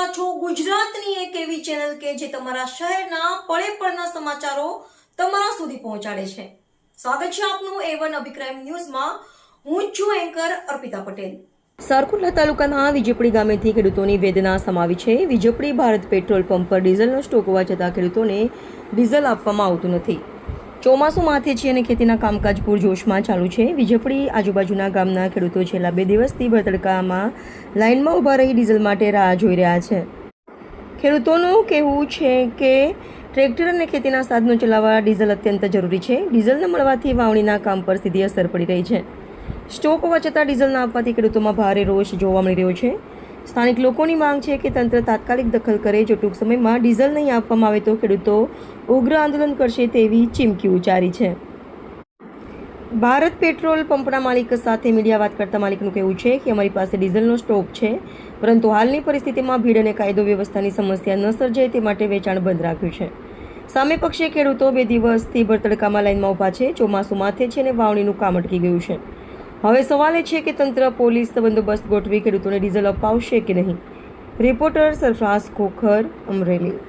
રહ્યા છો ગુજરાતની એક એવી ચેનલ કે જે તમારા શહેરના પળે પળના સમાચારો તમારા સુધી પહોંચાડે છે. સ્વાગત છે આપનું A1 અભિક્રાઇમ ન્યૂઝમાં. હું છું એન્કર અર્પિતા પટેલ. સારકુંડલા તાલુકાના વિજપડી ગામેથી ખેડૂતોની વેદના સમાવી છે. વિજપડી ભારત પેટ્રોલ પંપ પર ડીઝલનો સ્ટોક હોવા છતાં ખેડૂતોને ડીઝલ આપવામાં આવતું નથી. ચોમાસું માથે છે અને ખેતીના કામકાજ પૂરજોશમાં ચાલુ છે. વિજપડી આજુબાજુના ગામના ખેડૂતો છેલ્લા 2 દિવસથી ભરતડકામાં લાઇનમાં ઊભા રહી ડીઝલ માટે રાહ જોઈ રહ્યા છે. ખેડૂતોનું કહેવું છે કે ટ્રેક્ટર અને ખેતીના સાધનો ચલાવવા ડીઝલ અત્યંત જરૂરી છે. ડીઝલ ન મળવાથી વાવણીના કામ પર સીધી અસર પડી રહી છે. સ્ટોક હોવા છતાં ડીઝલ ન આપવાથી ખેડૂતોમાં ભારે રોષ જોવા મળી રહ્યો છે. સ્થાનિક લોકોની માંગ છે કે તંત્ર તાત્કાલિક દખલ કરે. જો ટૂંક સમયમાં ડીઝલ નહીં આપવામાં આવે તો ખેડૂતો ઉગ્ર આંદોલન કરશે તેવી ચીમકી ઉચ્ચારી છે. ભારત પેટ્રોલ પંપના માલિક સાથે મીડિયા વાત કરતા માલિકનું કહેવું છે કે અમારી પાસે ડીઝલનો સ્ટોક છે, પરંતુ હાલની પરિસ્થિતિમાં ભીડ અને કાયદો વ્યવસ્થાની સમસ્યા ન સર્જાય તે માટે વેચાણ બંધ રાખ્યું છે. સામે પક્ષે ખેડૂતો 2 દિવસથી ભરતડકામાં લાઇનમાં ઊભા છે. ચોમાસું માથે છે અને વાવણીનું કામ અટકી ગયું છે. હવે સવાલ એ છે કે તંત્ર પોલીસ બંદોબસ્ત ગોઠવી ખેડૂતોને ડીઝલ અપાવશે કે નહીં. રિપોર્ટર સરફરાઝ ખોખર, અમરેલી.